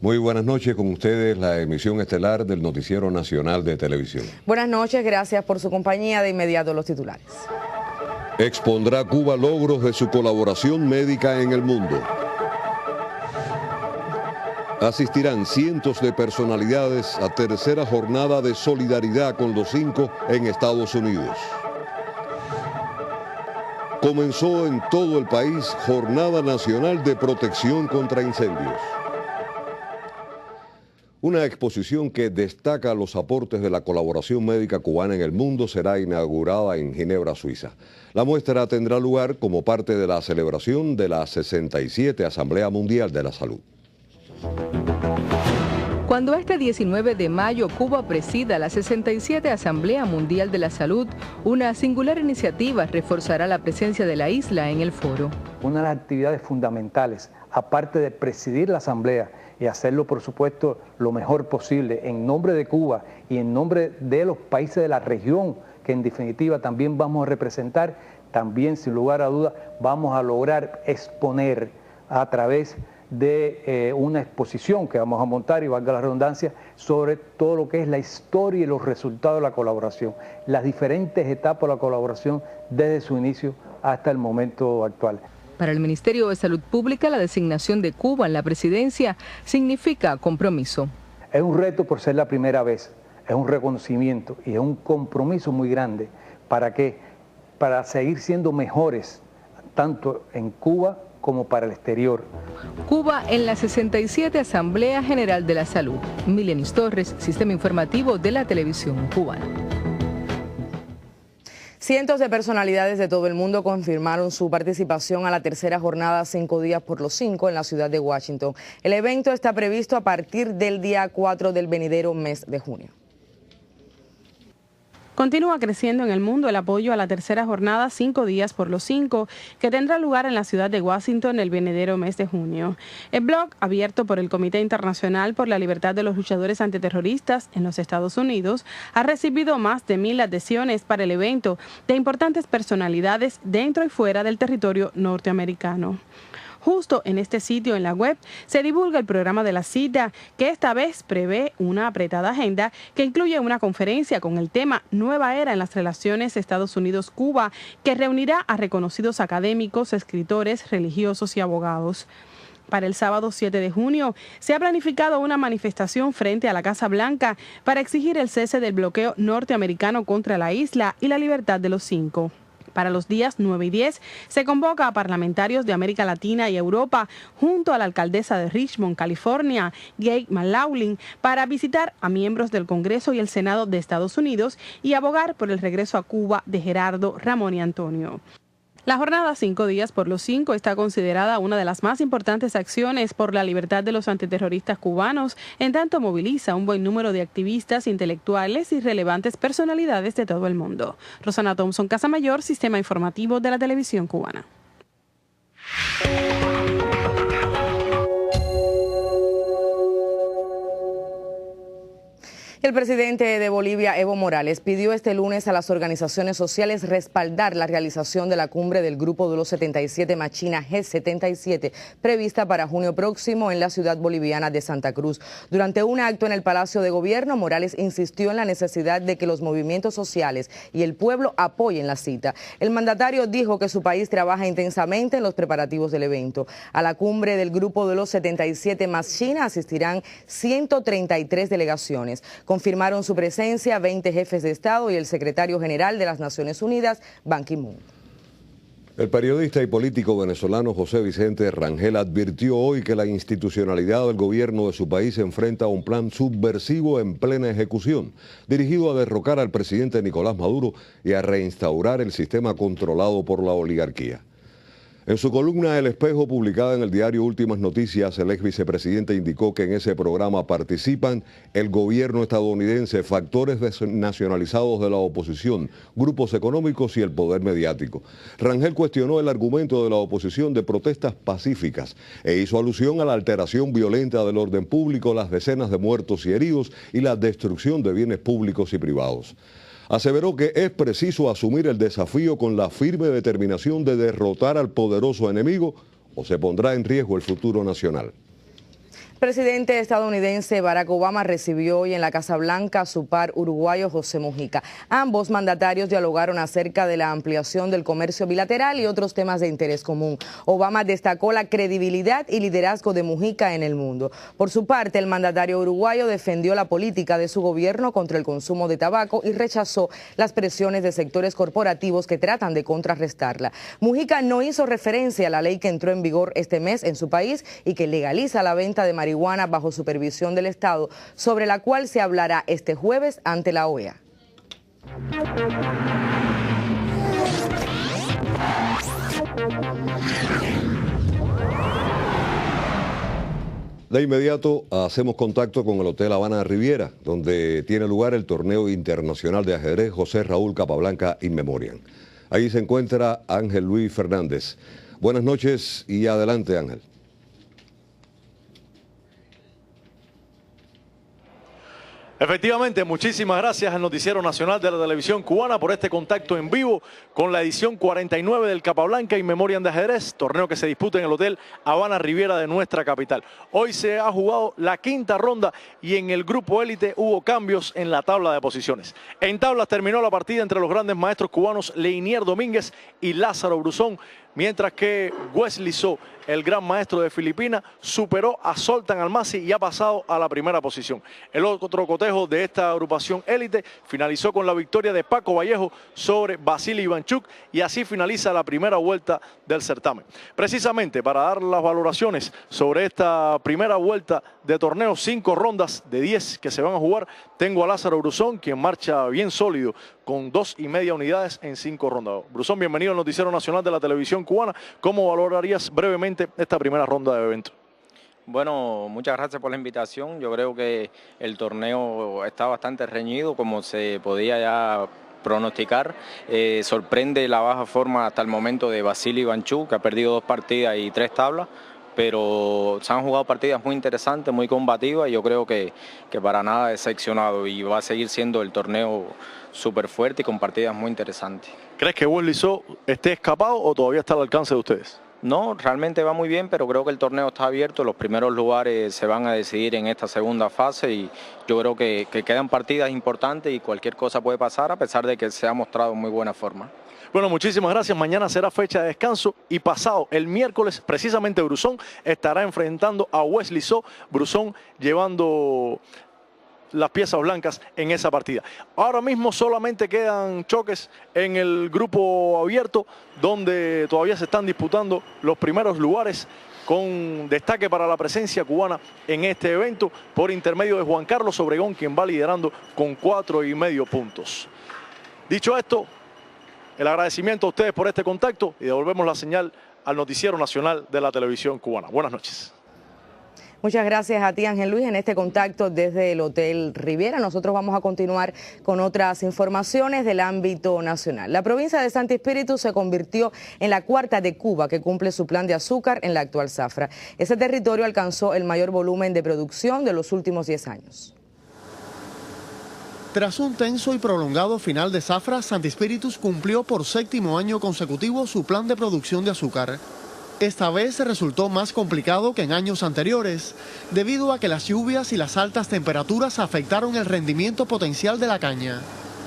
Muy buenas noches, con ustedes la emisión estelar del Noticiero Nacional de Televisión. Buenas noches, gracias por su compañía. De inmediato los titulares. Expondrá Cuba logros de su colaboración médica en el mundo. Asistirán cientos de personalidades a tercera jornada de solidaridad con los 5 en Estados Unidos. Comenzó en todo el país Jornada Nacional de Protección contra Incendios. Una exposición que destaca los aportes de la colaboración médica cubana en el mundo será inaugurada en Ginebra, Suiza. La muestra tendrá lugar como parte de la celebración de la 67 Asamblea Mundial de la Salud. Cuando este 19 de mayo Cuba presida la 67 Asamblea Mundial de la Salud, una singular iniciativa reforzará la presencia de la isla en el foro. Una de las actividades fundamentales, aparte de presidir la Asamblea y hacerlo, por supuesto, lo mejor posible en nombre de Cuba y en nombre de los países de la región, que en definitiva también vamos a representar, también sin lugar a dudas vamos a lograr exponer a través de una exposición que vamos a montar, y valga la redundancia, sobre todo lo que es la historia y los resultados de la colaboración, las diferentes etapas de la colaboración desde su inicio hasta el momento actual. Para el Ministerio de Salud Pública, la designación de Cuba en la presidencia significa compromiso. Es un reto por ser la primera vez, es un reconocimiento y es un compromiso muy grande. ¿Para qué? Para seguir siendo mejores, tanto en Cuba como para el exterior. Cuba en la 67 Asamblea General de la Salud. Milenis Torres, Sistema Informativo de la Televisión Cubana. Cientos de personalidades de todo el mundo confirmaron su participación a la tercera jornada 5 días por los 5 en la ciudad de Washington. El evento está previsto a partir del día 4 del venidero mes de junio. Continúa creciendo en el mundo el apoyo a la tercera jornada 5 días por los 5, que tendrá lugar en la ciudad de Washington el venidero mes de junio. El blog, abierto por el Comité Internacional por la Libertad de los Luchadores Antiterroristas en los Estados Unidos, ha recibido más de 1000 adhesiones para el evento de importantes personalidades dentro y fuera del territorio norteamericano. Justo en este sitio en la web se divulga el programa de la cita, que esta vez prevé una apretada agenda que incluye una conferencia con el tema Nueva Era en las Relaciones Estados Unidos-Cuba, que reunirá a reconocidos académicos, escritores, religiosos y abogados. Para el sábado 7 de junio se ha planificado una manifestación frente a la Casa Blanca para exigir el cese del bloqueo norteamericano contra la isla y la libertad de los 5. Para los días 9 y 10 se convoca a parlamentarios de América Latina y Europa junto a la alcaldesa de Richmond, California, Gay McLaughlin, para visitar a miembros del Congreso y el Senado de Estados Unidos y abogar por el regreso a Cuba de Gerardo, Ramón y Antonio. La jornada 5 días por los 5 está considerada una de las más importantes acciones por la libertad de los antiterroristas cubanos, en tanto moviliza un buen número de activistas, intelectuales y relevantes personalidades de todo el mundo. Rosana Thompson Casamayor, Sistema Informativo de la Televisión Cubana. El presidente de Bolivia, Evo Morales, pidió este lunes a las organizaciones sociales respaldar la realización de la cumbre del Grupo de los 77 Machina G77, prevista para junio próximo en la ciudad boliviana de Santa Cruz. Durante un acto en el Palacio de Gobierno, Morales insistió en la necesidad de que los movimientos sociales y el pueblo apoyen la cita. El mandatario dijo que su país trabaja intensamente en los preparativos del evento. A la cumbre del Grupo de los 77 Machina asistirán 133 delegaciones. Confirmaron su presencia 20 jefes de Estado y el secretario general de las Naciones Unidas, Ban Ki-moon. El periodista y político venezolano José Vicente Rangel advirtió hoy que la institucionalidad del gobierno de su país se enfrenta a un plan subversivo en plena ejecución, dirigido a derrocar al presidente Nicolás Maduro y a reinstaurar el sistema controlado por la oligarquía. En su columna El Espejo, publicada en el diario Últimas Noticias, el ex vicepresidente indicó que en ese programa participan el gobierno estadounidense, factores nacionalizados de la oposición, grupos económicos y el poder mediático. Rangel cuestionó el argumento de la oposición de protestas pacíficas e hizo alusión a la alteración violenta del orden público, las decenas de muertos y heridos y la destrucción de bienes públicos y privados. Aseveró que es preciso asumir el desafío con la firme determinación de derrotar al poderoso enemigo o se pondrá en riesgo el futuro nacional. El presidente estadounidense Barack Obama recibió hoy en la Casa Blanca a su par uruguayo José Mujica. Ambos mandatarios dialogaron acerca de la ampliación del comercio bilateral y otros temas de interés común. Obama destacó la credibilidad y liderazgo de Mujica en el mundo. Por su parte, el mandatario uruguayo defendió la política de su gobierno contra el consumo de tabaco y rechazó las presiones de sectores corporativos que tratan de contrarrestarla. Mujica no hizo referencia a la ley que entró en vigor este mes en su país y que legaliza la venta de marihuana bajo supervisión del Estado, sobre la cual se hablará este jueves ante la OEA. De inmediato hacemos contacto con el Hotel Habana Riviera, donde tiene lugar el torneo internacional de ajedrez José Raúl Capablanca In Memoriam. Ahí se encuentra Ángel Luis Fernández. Buenas noches y adelante, Ángel. Efectivamente, muchísimas gracias al Noticiero Nacional de la Televisión Cubana por este contacto en vivo con la edición 49 del Capablanca In Memoriam de ajedrez, torneo que se disputa en el Hotel Habana Riviera de nuestra capital. Hoy se ha jugado la quinta ronda y en el grupo élite hubo cambios en la tabla de posiciones. En tablas terminó la partida entre los grandes maestros cubanos Leinier Domínguez y Lázaro Bruzón, mientras que Wesley So, el gran maestro de Filipinas, superó a Zoltan Almasi y ha pasado a la primera posición. El otro cotejo de esta agrupación élite finalizó con la victoria de Paco Vallejo sobre Vasily Ivanchuk y así finaliza la primera vuelta del certamen. Precisamente para dar las valoraciones sobre esta primera vuelta de torneo, 5 rondas de 10 que se van a jugar, tengo a Lázaro Bruzón, quien marcha bien sólido con 2,5 unidades en 5 rondas. Bruzón, bienvenido al Noticiero Nacional de la Televisión Cubana. ¿Cómo valorarías brevemente esta primera ronda de evento? Bueno, muchas gracias por la invitación. Yo creo que el torneo está bastante reñido, como se podía ya pronosticar. Sorprende la baja forma hasta el momento de Vasily Ivanchuk, que ha perdido 2 partidas y 3 tablas, pero se han jugado partidas muy interesantes, muy combativas, y yo creo que para nada decepcionado, y va a seguir siendo el torneo súper fuerte y con partidas muy interesantes. ¿Crees que Wesley So esté escapado o todavía está al alcance de ustedes? No, realmente va muy bien, pero creo que el torneo está abierto. Los primeros lugares se van a decidir en esta segunda fase y yo creo que quedan partidas importantes y cualquier cosa puede pasar, a pesar de que se ha mostrado en muy buena forma. Bueno, muchísimas gracias. Mañana será fecha de descanso y pasado el miércoles, precisamente Bruzón estará enfrentando a Wesley So. Bruzón llevando las piezas blancas en esa partida. Ahora mismo solamente quedan choques en el grupo abierto, donde todavía se están disputando los primeros lugares, con destaque para la presencia cubana en este evento por intermedio de Juan Carlos Obregón, quien va liderando con 4,5 puntos. Dicho esto, el agradecimiento a ustedes por este contacto y devolvemos la señal al Noticiero Nacional de la Televisión Cubana. Buenas noches. Muchas gracias a ti, Ángel Luis, en este contacto desde el Hotel Riviera. Nosotros vamos a continuar con otras informaciones del ámbito nacional. La provincia de Santi Espíritu se convirtió en la 4ª de Cuba que cumple su plan de azúcar en la actual zafra. Ese territorio alcanzó el mayor volumen de producción de los últimos 10 años. Tras un tenso y prolongado final de zafra, Santi Espíritus cumplió por 7º año consecutivo su plan de producción de azúcar. Esta vez resultó más complicado que en años anteriores, debido a que las lluvias y las altas temperaturas afectaron el rendimiento potencial de la caña.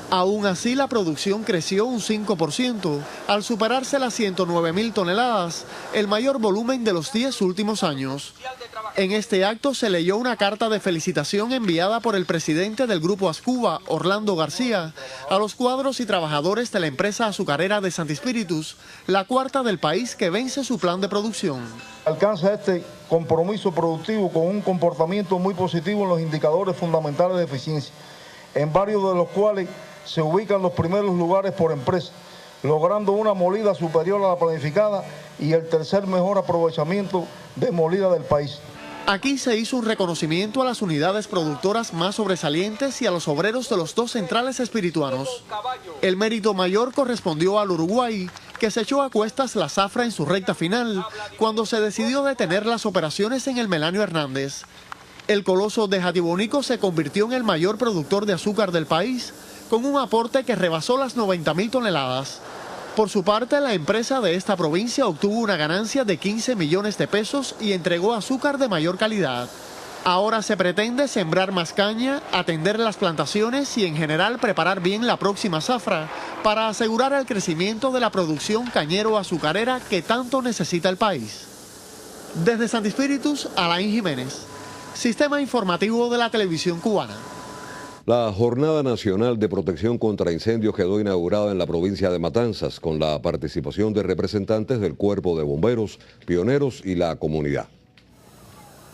Aún así, la producción creció un 5%, al superarse las 109.000 toneladas, el mayor volumen de los 10 últimos años. En este acto se leyó una carta de felicitación enviada por el presidente del Grupo Ascuba, Orlando García, a los cuadros y trabajadores de la empresa azucarera de Santi Espíritus, la 4ª del país que vence su plan de producción. Alcanza este compromiso productivo con un comportamiento muy positivo en los indicadores fundamentales de eficiencia, en varios de los cuales se ubican los primeros lugares por empresa, logrando una molida superior a la planificada y el tercer mejor aprovechamiento de molida del país. Aquí se hizo un reconocimiento a las unidades productoras más sobresalientes y a los obreros de los 2 centrales espirituanos. El mérito mayor correspondió al Uruguay, que se echó a cuestas la zafra en su recta final, cuando se decidió detener las operaciones en el Melanio Hernández. El coloso de Jatibonico se convirtió en el mayor productor de azúcar del país, con un aporte que rebasó las 90.000 toneladas. Por su parte, la empresa de esta provincia obtuvo una ganancia de 15 millones de pesos y entregó azúcar de mayor calidad. Ahora se pretende sembrar más caña, atender las plantaciones y en general preparar bien la próxima zafra para asegurar el crecimiento de la producción cañero-azucarera que tanto necesita el país. Desde Santi Espíritus, Alain Jiménez, Sistema Informativo de la Televisión Cubana. La Jornada Nacional de Protección contra Incendios quedó inaugurada en la provincia de Matanzas con la participación de representantes del Cuerpo de Bomberos, pioneros y la comunidad.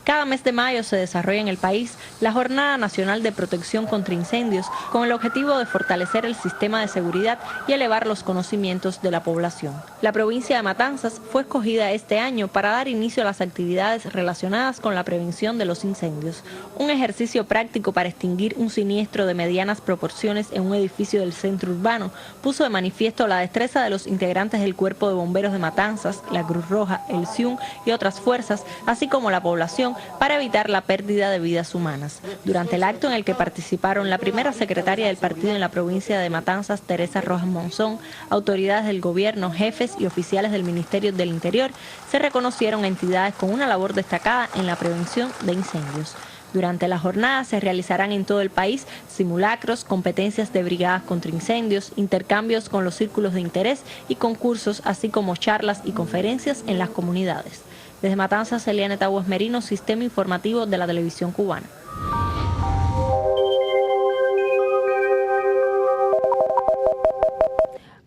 Cada mes de mayo se desarrolla en el país la Jornada Nacional de Protección contra Incendios con el objetivo de fortalecer el sistema de seguridad y elevar los conocimientos de la población. La provincia de Matanzas fue escogida este año para dar inicio a las actividades relacionadas con la prevención de los incendios. Un ejercicio práctico para extinguir un siniestro de medianas proporciones en un edificio del centro urbano puso de manifiesto la destreza de los integrantes del Cuerpo de Bomberos de Matanzas, la Cruz Roja, el SIUN y otras fuerzas, así como la población, para evitar la pérdida de vidas humanas. Durante el acto en el que participaron la primera secretaria del partido en la provincia de Matanzas, Teresa Rojas Monzón, autoridades del gobierno, jefes y oficiales del Ministerio del Interior, se reconocieron entidades con una labor destacada en la prevención de incendios. Durante la jornada se realizarán en todo el país simulacros, competencias de brigadas contra incendios, intercambios con los círculos de interés y concursos, así como charlas y conferencias en las comunidades. Desde Matanzas, Eliane Taguas Merino, Sistema Informativo de la Televisión Cubana.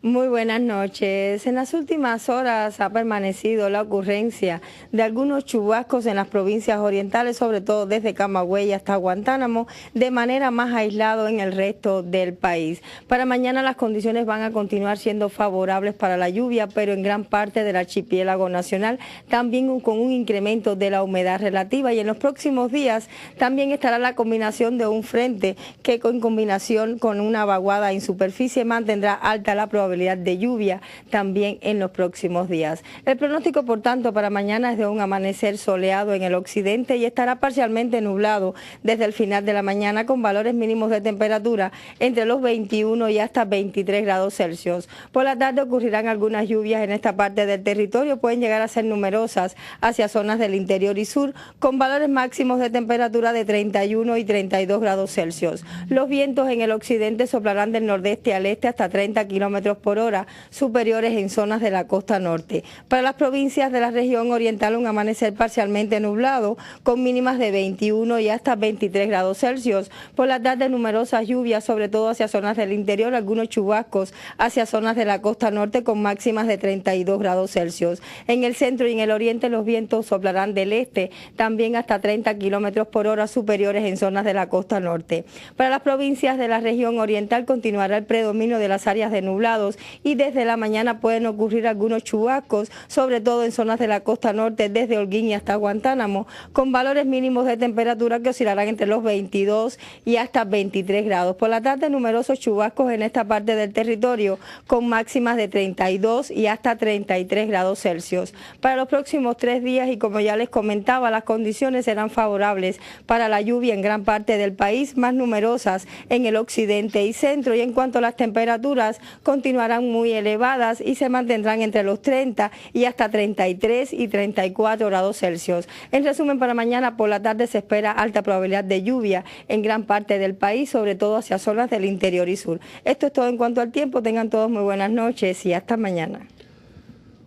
Muy buenas noches. En las últimas horas ha permanecido la ocurrencia de algunos chubascos en las provincias orientales, sobre todo desde Camagüey hasta Guantánamo, de manera más aislada en el resto del país. Para mañana las condiciones van a continuar siendo favorables para la lluvia, pero en gran parte del archipiélago nacional, también con un incremento de la humedad relativa. Y en los próximos días también estará la combinación de un frente que en combinación con una vaguada en superficie mantendrá alta la probabilidad de lluvia también en los próximos días. El pronóstico, por tanto, para mañana es de un amanecer soleado en el occidente y estará parcialmente nublado desde el final de la mañana con valores mínimos de temperatura entre los 21 y hasta 23 grados Celsius. Por la tarde ocurrirán algunas lluvias en esta parte del territorio, pueden llegar a ser numerosas hacia zonas del interior y sur con valores máximos de temperatura de 31 y 32 grados Celsius. Los vientos en el occidente soplarán del nordeste al este hasta 30 kilómetros por hora, superiores en zonas de la costa norte. Para las provincias de la región oriental, un amanecer parcialmente nublado, con mínimas de 21 y hasta 23 grados Celsius. Por la tarde, numerosas lluvias, sobre todo hacia zonas del interior, algunos chubascos hacia zonas de la costa norte con máximas de 32 grados Celsius. En el centro y en el oriente, los vientos soplarán del este, también hasta 30 kilómetros por hora, superiores en zonas de la costa norte. Para las provincias de la región oriental, continuará el predominio de las áreas de nublados y desde la mañana pueden ocurrir algunos chubascos, sobre todo en zonas de la costa norte, desde Holguín y hasta Guantánamo, con valores mínimos de temperatura que oscilarán entre los 22 y hasta 23 grados. Por la tarde, numerosos chubascos en esta parte del territorio, con máximas de 32 y hasta 33 grados Celsius. Para los próximos 3 días, y como ya les comentaba, las condiciones serán favorables para la lluvia en gran parte del país, más numerosas en el occidente y centro, y en cuanto a las temperaturas, continuarán muy elevadas y se mantendrán entre los 30 y hasta 33 y 34 grados Celsius. En resumen, para mañana por la tarde se espera alta probabilidad de lluvia en gran parte del país, sobre todo hacia zonas del interior y sur. Esto es todo en cuanto al tiempo. Tengan todos muy buenas noches y hasta mañana.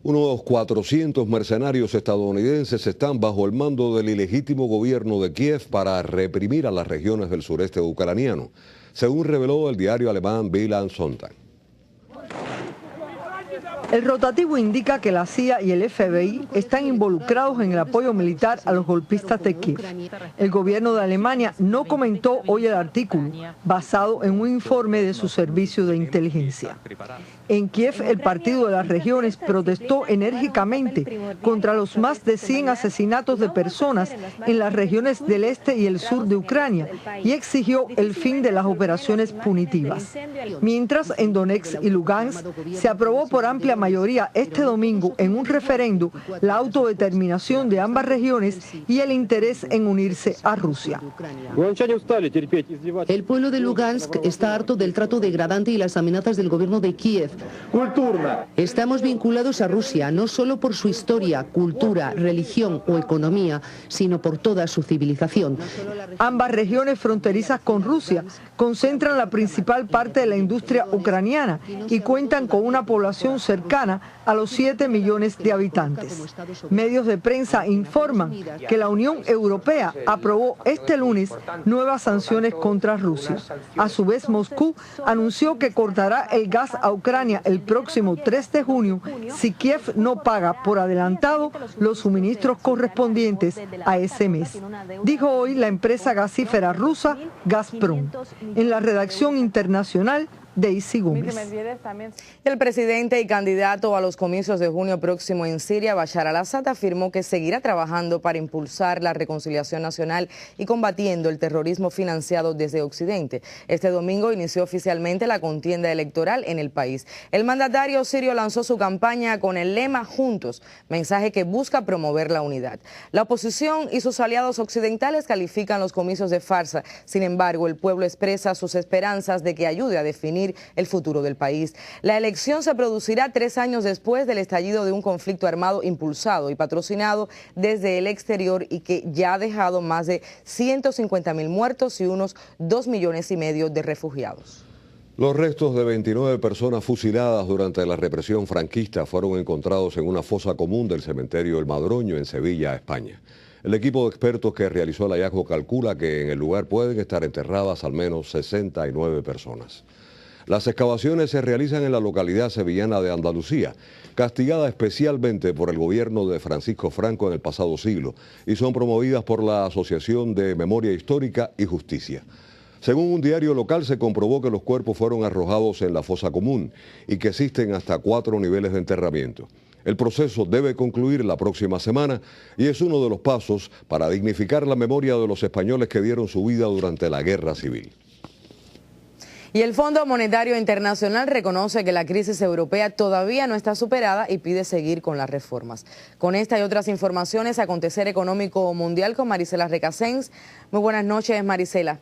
Unos 400 mercenarios estadounidenses están bajo el mando del ilegítimo gobierno de Kiev para reprimir a las regiones del sureste ucraniano, según reveló el diario alemán Bild am Sonntag. El rotativo indica que la CIA y el FBI están involucrados en el apoyo militar a los golpistas de Kiev. El gobierno de Alemania no comentó hoy el artículo, basado en un informe de su servicio de inteligencia. En Kiev, el Partido de las Regiones protestó enérgicamente contra los más de 100 asesinatos de personas en las regiones del este y el sur de Ucrania y exigió el fin de las operaciones punitivas. Mientras, en Donetsk y Lugansk se aprobó por amplia mayoría este domingo en un referendo la autodeterminación de ambas regiones y el interés en unirse a Rusia. El pueblo de Lugansk está harto del trato degradante y las amenazas del gobierno de Kiev. Estamos vinculados a Rusia, no solo por su historia, cultura, religión o economía, sino por toda su civilización. Ambas regiones fronterizas con Rusia concentran la principal parte de la industria ucraniana y cuentan con una población cercana a los 7 millones de habitantes. Medios de prensa informan que la Unión Europea aprobó este lunes nuevas sanciones contra Rusia. A su vez, Moscú anunció que cortará el gas a Ucrania el próximo 3 de junio si Kiev no paga por adelantado los suministros correspondientes a ese mes, dijo hoy la empresa gasífera rusa Gazprom. En la redacción internacional, Daisy Gómez. El presidente y candidato a los comicios de junio próximo en Siria, Bashar al-Assad, afirmó que seguirá trabajando para impulsar la reconciliación nacional y combatiendo el terrorismo financiado desde Occidente. Este domingo inició oficialmente la contienda electoral en el país. El mandatario sirio lanzó su campaña con el lema Juntos, mensaje que busca promover la unidad. La oposición y sus aliados occidentales califican los comicios de farsa. Sin embargo, el pueblo expresa sus esperanzas de que ayude a definir el futuro del país. La elección se producirá 3 años después del estallido de un conflicto armado impulsado y patrocinado desde el exterior y que ya ha dejado más de 150.000 muertos y unos 2,5 millones de refugiados. Los restos de 29 personas fusiladas durante la represión franquista fueron encontrados en una fosa común del cementerio El Madroño en Sevilla, España. El equipo de expertos que realizó el hallazgo calcula que en el lugar pueden estar enterradas al menos 69 personas. Las excavaciones se realizan en la localidad sevillana de Andalucía, castigada especialmente por el gobierno de Francisco Franco en el pasado siglo, y son promovidas por la Asociación de Memoria Histórica y Justicia. Según un diario local, se comprobó que los cuerpos fueron arrojados en la fosa común y que existen hasta 4 niveles de enterramiento. El proceso debe concluir la próxima semana y es uno de los pasos para dignificar la memoria de los españoles que dieron su vida durante la Guerra Civil. Y el Fondo Monetario Internacional reconoce que la crisis europea todavía no está superada y pide seguir con las reformas. Con esta y otras informaciones, Acontecer Económico Mundial con Marisela Recasens. Muy buenas noches, Marisela.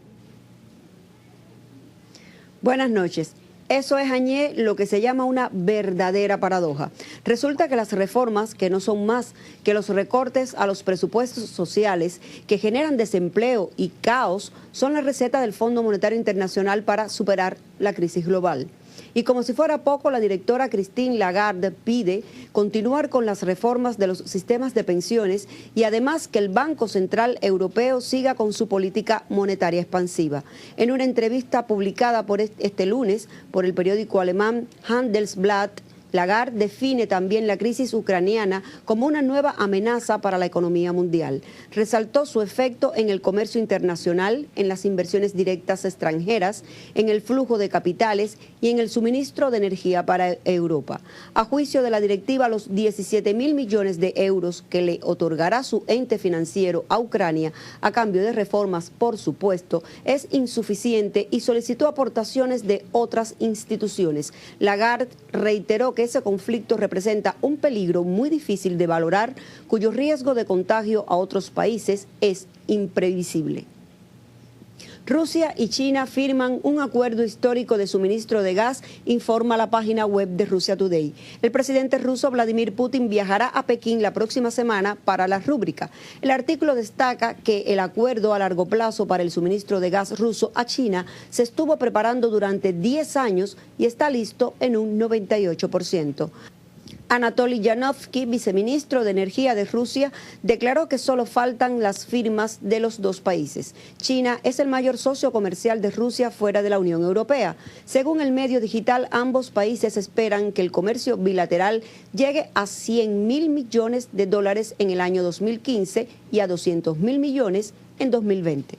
Buenas noches. Eso es, Añé, lo que se llama una verdadera paradoja. Resulta que las reformas, que no son más que los recortes a los presupuestos sociales que generan desempleo y caos, son la receta del Fondo Monetario Internacional para superar la crisis global. Y como si fuera poco, la directora Christine Lagarde pide continuar con las reformas de los sistemas de pensiones y además que el Banco Central Europeo siga con su política monetaria expansiva. En una entrevista publicada este lunes por el periódico alemán Handelsblatt, Lagarde define también la crisis ucraniana como una nueva amenaza para la economía mundial. Resaltó su efecto en el comercio internacional, en las inversiones directas extranjeras, en el flujo de capitales y en el suministro de energía para Europa. A juicio de la directiva, los 17.000 millones de euros que le otorgará su ente financiero a Ucrania a cambio de reformas, por supuesto, es insuficiente y solicitó aportaciones de otras instituciones. Lagarde reiteró que ese conflicto representa un peligro muy difícil de valorar, cuyo riesgo de contagio a otros países es imprevisible. Rusia y China firman un acuerdo histórico de suministro de gas, informa la página web de Russia Today. El presidente ruso Vladimir Putin viajará a Pekín la próxima semana para la rúbrica. El artículo destaca que el acuerdo a largo plazo para el suministro de gas ruso a China se estuvo preparando durante 10 años y está listo en un 98%. Anatoly Yanovsky, viceministro de Energía de Rusia, declaró que solo faltan las firmas de los dos países. China es el mayor socio comercial de Rusia fuera de la Unión Europea. Según el medio digital, ambos países esperan que el comercio bilateral llegue a 100.000 millones de dólares en el año 2015 y a 200.000 millones en 2020.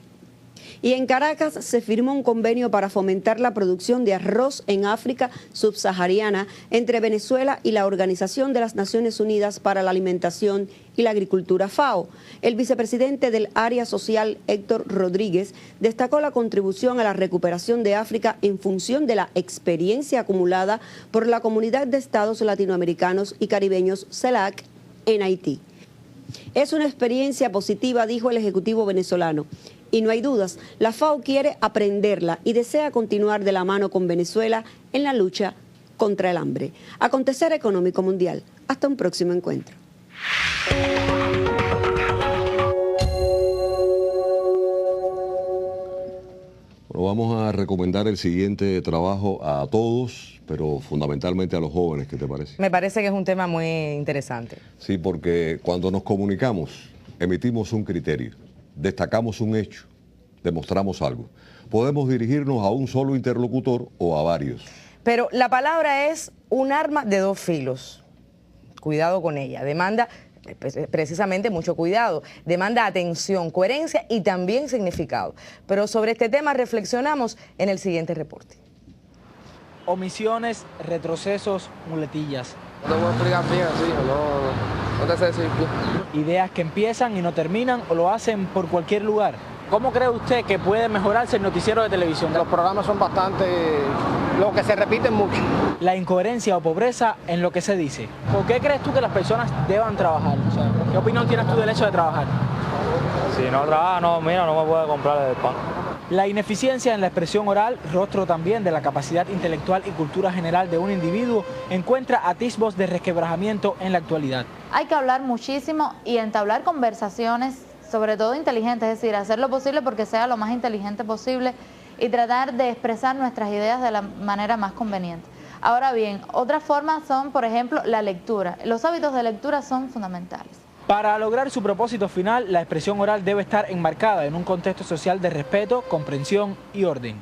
Y en Caracas se firmó un convenio para fomentar la producción de arroz en África subsahariana entre Venezuela y la Organización de las Naciones Unidas para la Alimentación y la Agricultura, FAO. El vicepresidente del Área Social, Héctor Rodríguez, destacó la contribución a la recuperación de África en función de la experiencia acumulada por la Comunidad de Estados Latinoamericanos y Caribeños, CELAC, en Haití. Es una experiencia positiva, dijo el ejecutivo venezolano. Y no hay dudas, la FAO quiere aprenderla y desea continuar de la mano con Venezuela en la lucha contra el hambre. Acontecer económico mundial. Hasta un próximo encuentro. Bueno, vamos a recomendar el siguiente trabajo a todos, pero fundamentalmente a los jóvenes, ¿qué te parece? Me parece que es un tema muy interesante. Sí, porque cuando nos comunicamos, emitimos un criterio, destacamos un hecho, demostramos algo. Podemos dirigirnos a un solo interlocutor o a varios. Pero la palabra es un arma de dos filos. Cuidado con ella. Demanda precisamente mucho cuidado. Demanda atención, coherencia y también significado. Pero sobre este tema reflexionamos en el siguiente reporte. Omisiones, retrocesos, muletillas. No te voy a explicar bien así, no te sé decir bien. Ideas que empiezan y no terminan o lo hacen por cualquier lugar. ¿Cómo cree usted que puede mejorarse el noticiero de televisión? Los programas son bastante, lo que se repiten mucho. La incoherencia o pobreza en lo que se dice. ¿Por qué crees tú que las personas deban trabajar? O sea, ¿qué opinión tienes tú del hecho de trabajar? Si no trabaja, no me puede comprar el pan. La ineficiencia en la expresión oral, rostro también de la capacidad intelectual y cultura general de un individuo, encuentra atisbos de resquebrajamiento en la actualidad. Hay que hablar muchísimo y entablar conversaciones, sobre todo inteligentes, es decir, hacer lo posible porque sea lo más inteligente posible y tratar de expresar nuestras ideas de la manera más conveniente. Ahora bien, otras formas son, por ejemplo, la lectura. Los hábitos de lectura son fundamentales. Para lograr su propósito final, la expresión oral debe estar enmarcada en un contexto social de respeto, comprensión y orden.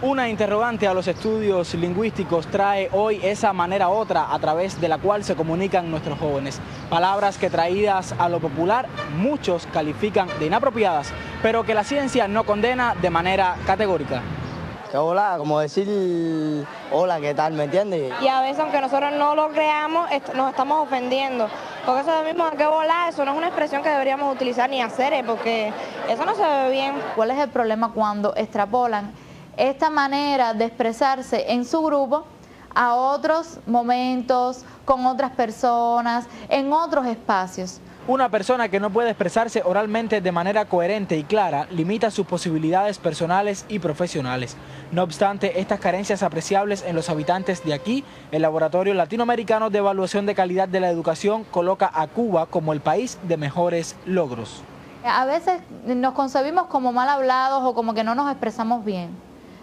Una interrogante a los estudios lingüísticos trae hoy esa manera otra a través de la cual se comunican nuestros jóvenes. Palabras que traídas a lo popular muchos califican de inapropiadas, pero que la ciencia no condena de manera categórica. Que hola, como decir hola, ¿qué tal? ¿Me entiendes? Y a veces, aunque nosotros no lo creamos, nos estamos ofendiendo. Porque eso mismo de que volar, eso no es una expresión que deberíamos utilizar ni hacer, porque eso no se ve bien. ¿Cuál es el problema cuando extrapolan esta manera de expresarse en su grupo a otros momentos, con otras personas, en otros espacios? Una persona que no puede expresarse oralmente de manera coherente y clara limita sus posibilidades personales y profesionales. No obstante, estas carencias apreciables en los habitantes de aquí, el Laboratorio Latinoamericano de Evaluación de Calidad de la Educación coloca a Cuba como el país de mejores logros. A veces nos concebimos como mal hablados o como que no nos expresamos bien.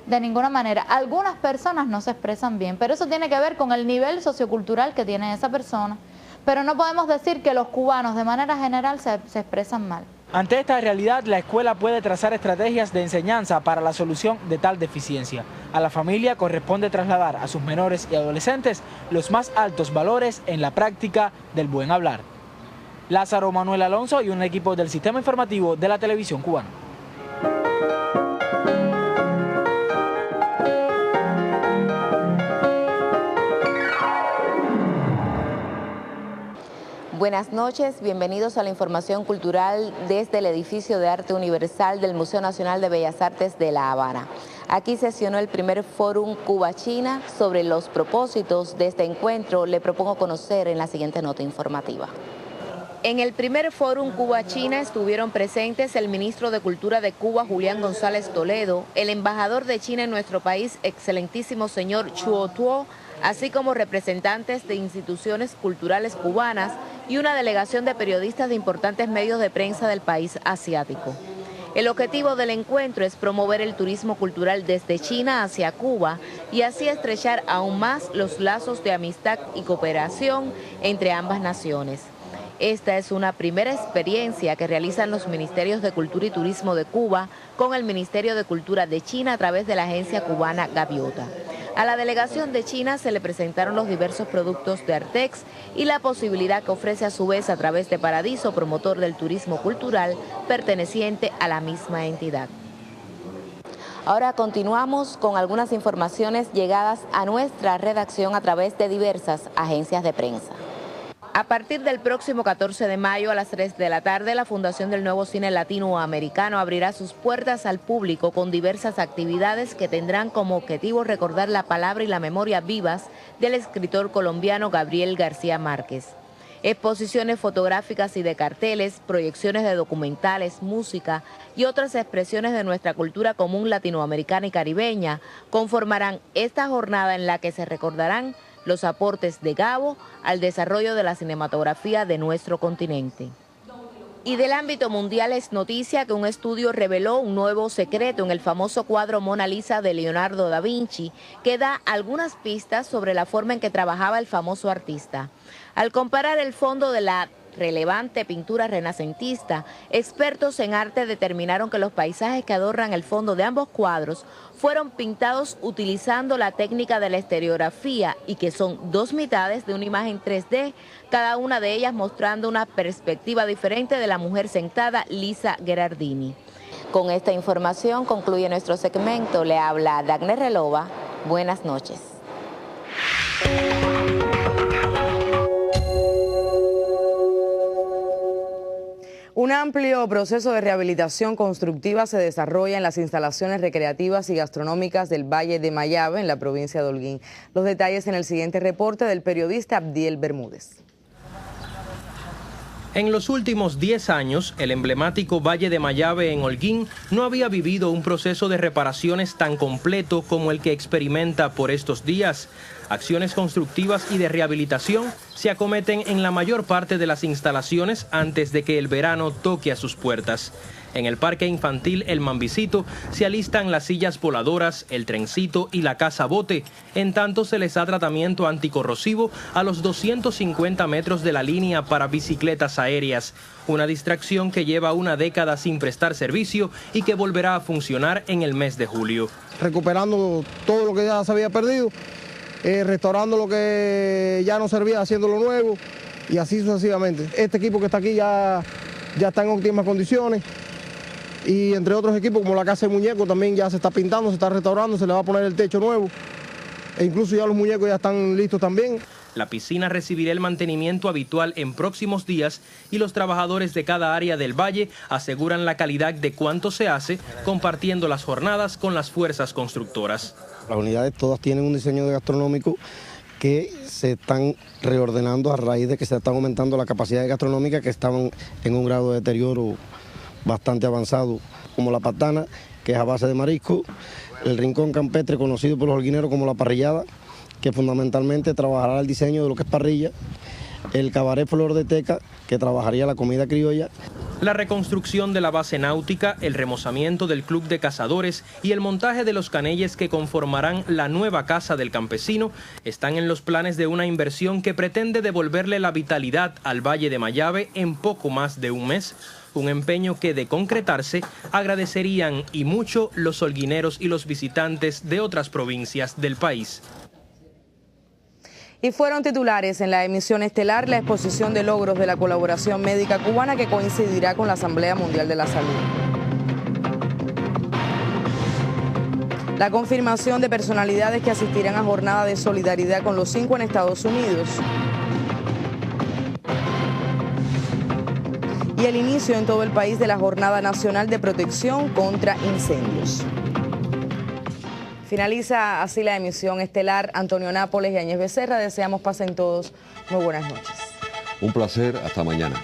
De ninguna manera. Algunas personas no se expresan bien, pero eso tiene que ver con el nivel sociocultural que tiene esa persona. Pero no podemos decir que los cubanos de manera general se expresan mal. Ante esta realidad, la escuela puede trazar estrategias de enseñanza para la solución de tal deficiencia. A la familia corresponde trasladar a sus menores y adolescentes los más altos valores en la práctica del buen hablar. Lázaro Manuel Alonso y un equipo del Sistema Informativo de la Televisión Cubana. Buenas noches, bienvenidos a la información cultural desde el edificio de Arte Universal del Museo Nacional de Bellas Artes de La Habana. Aquí sesionó el primer Fórum Cuba-China. Sobre los propósitos de este encuentro le propongo conocer en la siguiente nota informativa. En el primer Fórum Cuba-China estuvieron presentes el ministro de Cultura de Cuba, Julián González Toledo, el embajador de China en nuestro país, excelentísimo señor Chuo Tuo, así como representantes de instituciones culturales cubanas y una delegación de periodistas de importantes medios de prensa del país asiático. El objetivo del encuentro es promover el turismo cultural desde China hacia Cuba y así estrechar aún más los lazos de amistad y cooperación entre ambas naciones. Esta es una primera experiencia que realizan los Ministerios de Cultura y Turismo de Cuba con el Ministerio de Cultura de China a través de la agencia cubana Gaviota. A la delegación de China se le presentaron los diversos productos de Artex y la posibilidad que ofrece a su vez a través de Paradiso, promotor del turismo cultural perteneciente a la misma entidad. Ahora continuamos con algunas informaciones llegadas a nuestra redacción a través de diversas agencias de prensa. A partir del próximo 14 de mayo a las 3 de la tarde, la Fundación del Nuevo Cine Latinoamericano abrirá sus puertas al público con diversas actividades que tendrán como objetivo recordar la palabra y la memoria vivas del escritor colombiano Gabriel García Márquez. Exposiciones fotográficas y de carteles, proyecciones de documentales, música y otras expresiones de nuestra cultura común latinoamericana y caribeña conformarán esta jornada en la que se recordarán los aportes de Gabo al desarrollo de la cinematografía de nuestro continente. Y del ámbito mundial es noticia que un estudio reveló un nuevo secreto en el famoso cuadro Mona Lisa de Leonardo da Vinci, que da algunas pistas sobre la forma en que trabajaba el famoso artista. Al comparar el fondo de la relevante pintura renacentista, expertos en arte determinaron que los paisajes que adornan el fondo de ambos cuadros fueron pintados utilizando la técnica de la estereografía y que son dos mitades de una imagen 3D, cada una de ellas mostrando una perspectiva diferente de la mujer sentada, Lisa Gherardini. Con esta información concluye nuestro segmento. Le habla Dagner Relova. Buenas noches. Un amplio proceso de rehabilitación constructiva se desarrolla en las instalaciones recreativas y gastronómicas del Valle de Mayave, en la provincia de Holguín. Los detalles en el siguiente reporte del periodista Abdiel Bermúdez. En los últimos 10 años, el emblemático Valle de Mayave en Holguín no había vivido un proceso de reparaciones tan completo como el que experimenta por estos días. Acciones constructivas y de rehabilitación se acometen en la mayor parte de las instalaciones antes de que el verano toque a sus puertas. En el parque infantil El Mambisito se alistan las sillas voladoras, el trencito y la casa bote. En tanto se les da tratamiento anticorrosivo a los 250 metros de la línea para bicicletas aéreas. Una distracción que lleva una década sin prestar servicio y que volverá a funcionar en el mes de julio. Recuperando todo lo que ya se había perdido, restaurando lo que ya no servía, haciendo lo nuevo y así sucesivamente. Este equipo que está aquí ya está en óptimas condiciones. Y entre otros equipos como la Casa de Muñecos también ya se está pintando, se está restaurando, se le va a poner el techo nuevo. E incluso ya los muñecos ya están listos también. La piscina recibirá el mantenimiento habitual en próximos días y los trabajadores de cada área del valle aseguran la calidad de cuanto se hace, compartiendo las jornadas con las fuerzas constructoras. Las unidades todas tienen un diseño gastronómico que se están reordenando a raíz de que se están aumentando la capacidad gastronómica, que estaban en un grado de deterioro bastante avanzado, como la patana, que es a base de marisco, el rincón campestre, conocido por los holguineros como la parrillada, que fundamentalmente trabajará el diseño de lo que es parrilla, el cabaret Flor de Teca, que trabajaría la comida criolla. La reconstrucción de la base náutica, el remozamiento del club de cazadores y el montaje de los canelles que conformarán la nueva casa del campesino están en los planes de una inversión que pretende devolverle la vitalidad al Valle de Mayave en poco más de un mes. Un empeño que, de concretarse, agradecerían y mucho los holguineros y los visitantes de otras provincias del país. Y fueron titulares en la emisión estelar la exposición de logros de la colaboración médica cubana, que coincidirá con la Asamblea Mundial de la Salud. La confirmación de personalidades que asistirán a jornada de solidaridad con los 5 en Estados Unidos. Y el inicio en todo el país de la Jornada Nacional de Protección contra Incendios. Finaliza así la emisión estelar. Antonio Nápoles y Áñez Becerra, deseamos pasen todos muy buenas noches. Un placer, hasta mañana.